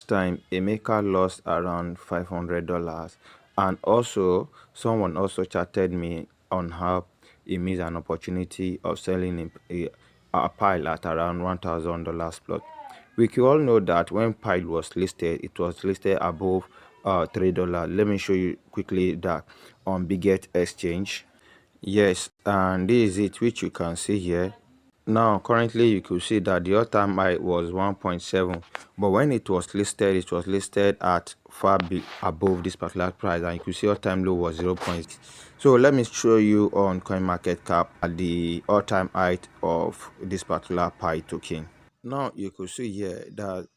time Emeka lost around $500, and also someone also chatted me on how he missed an opportunity of selling a pile at around $1,000 plus. We can all know that when pile was listed, it was listed above $3. Let me show you quickly that on Bitget exchange. Yes, and this is it, which you can see here. Now, currently, you could see that the all-time high was 1.7, but when it was listed at far above this particular price, and you could see all-time low was 0. So let me show you on CoinMarketCap at the all-time height of this particular Pi token. Now, you could see here that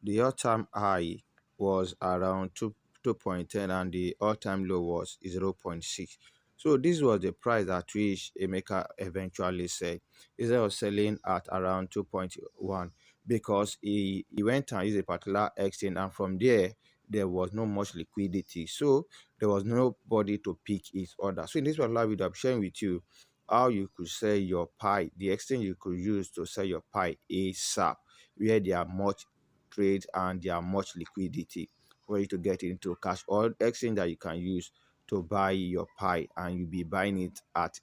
the all-time high was around 2.10 and the all-time low was 0.6. So this was the price at which Emeka eventually said instead of selling at around 2.1, because he went and used a particular exchange, and from there was no much liquidity. So there was nobody to pick his order. So in this particular video, I'm sharing with you how you could sell your Pi. The exchange you could use to sell your Pi ASAP, where there are much trade and there are much liquidity for you to get into cash, or exchange that you can use to buy your Pi, and you'll be buying it at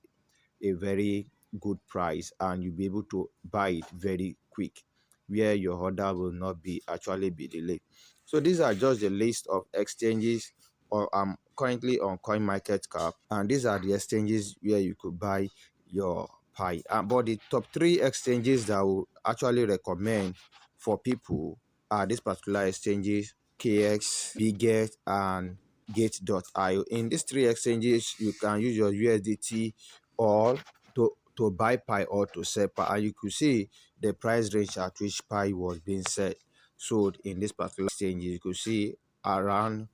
a very good price, and you'll be able to buy it very quick, where your order will not be actually be delayed. So these are just the list of exchanges, or I'm currently on CoinMarketCap, and these are the exchanges where you could buy your Pi. But the top 3 exchanges that I will actually recommend for people are these particular exchanges: KX, Bitget, and Gate.io. In these 3 exchanges, you can use your USDT or to buy Pi or to sell Pi, and you could see the price range at which Pi was being sold in this particular exchange. You could see around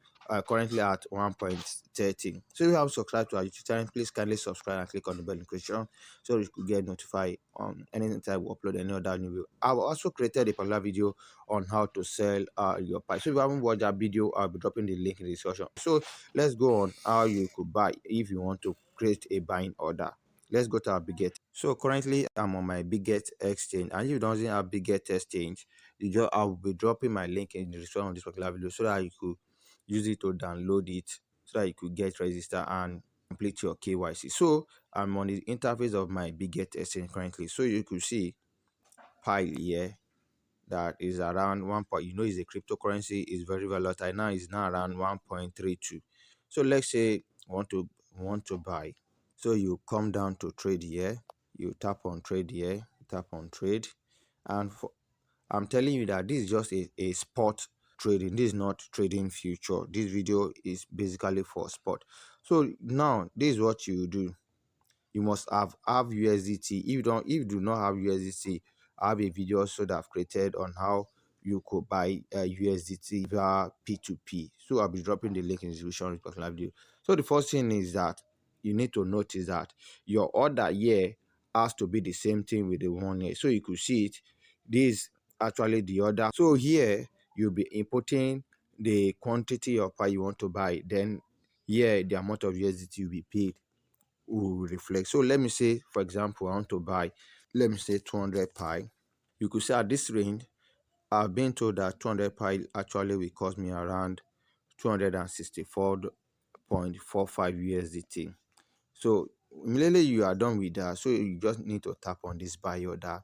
currently at 1.13. So if you have subscribed to our YouTube channel, please kindly subscribe and click on the bell notification so you could get notified on anytime we upload any other new video. I've also created a particular video on how to sell your Pi. So if you haven't watched that video, I'll be dropping the link in the description. So let's go on how you could buy if you want to create a buying order. Let's go to our Bitget. So currently I'm on my Bitget exchange, and if you don't have Bitget exchange, I'll be dropping my link in the description of this particular video so that you could use it to download it, so that you could get registered and complete your KYC. So I'm on the interface of my Bitget exchange currently. So you could see Pi here that is around one point, is a cryptocurrency, is very volatile. Now it's now around 1.32. So let's say want to buy. So you come down to trade here, you tap on trade here, tap on trade, and I'm telling you that this is just a spot trading. This is not trading future. This video is basically for spot. So now this is what you do. You must have USDT. If you do not have USDT, I have a video also that I've created on how you could buy USDT via P2P. So I'll be dropping the link in the description of this particular video. So the first thing is that you need to notice that your order here has to be the same thing with the one here. So you could see it. This actually the order. So here you'll be inputting the quantity of Pi you want to buy. Then here the amount of USDT will be paid will reflect. So let me say, for example, I want to buy, let me say 200 Pi. You could say at this range, I've been told that 200 Pi actually will cost me around 264.45 USDT. So immediately you are done with that, so you just need to tap on this buy order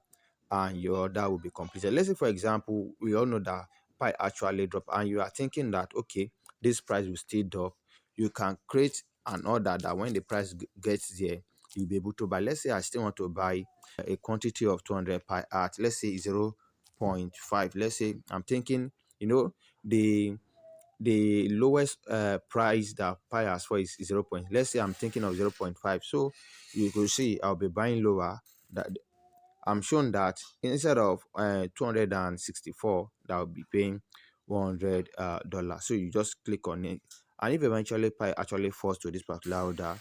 and your order will be completed. Let's say, for example, we all know that Pi actually drop and you are thinking that, okay, this price will still drop. You can create an order that when the price gets there, you'll be able to buy. Let's say I still want to buy a quantity of 200 Pi at, let's say, 0.5. Let's say I'm thinking, the lowest price that Pi has for is 0. Let's say I'm thinking of 0.5. So you could see I'll be buying lower. That I'm shown that instead of 264, that will be paying $100. So you just click on it, and if eventually Pi actually falls to this particular order,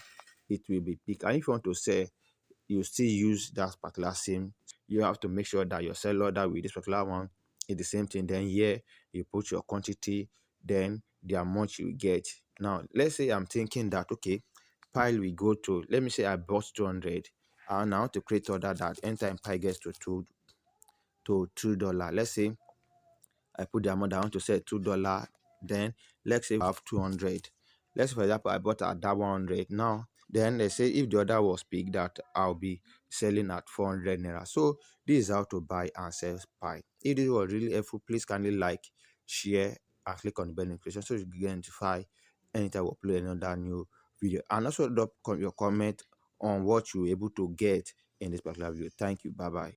it will be picked. And if you want to sell, you still use that particular same. You have to make sure that your sell order with this particular one is the same thing. Then here you put your quantity, then the amount you get. Now let's say I'm thinking that, okay, Pi we go to, let me say I bought 200, and I want to create order that anytime Pi gets to $2. Let's say I put the amount I want to sell $2. Then let's say I have 200. Let's say for example I bought at that 100. Now then they say if the order was picked that I'll be selling at 400 naira. So this is how to buy and sell Pi. If this was really helpful, please kindly like, share, and click on the bell notification so you get notified anytime we upload another new video. And also drop your comment on what you were able to get in this particular video. Thank you. Bye bye.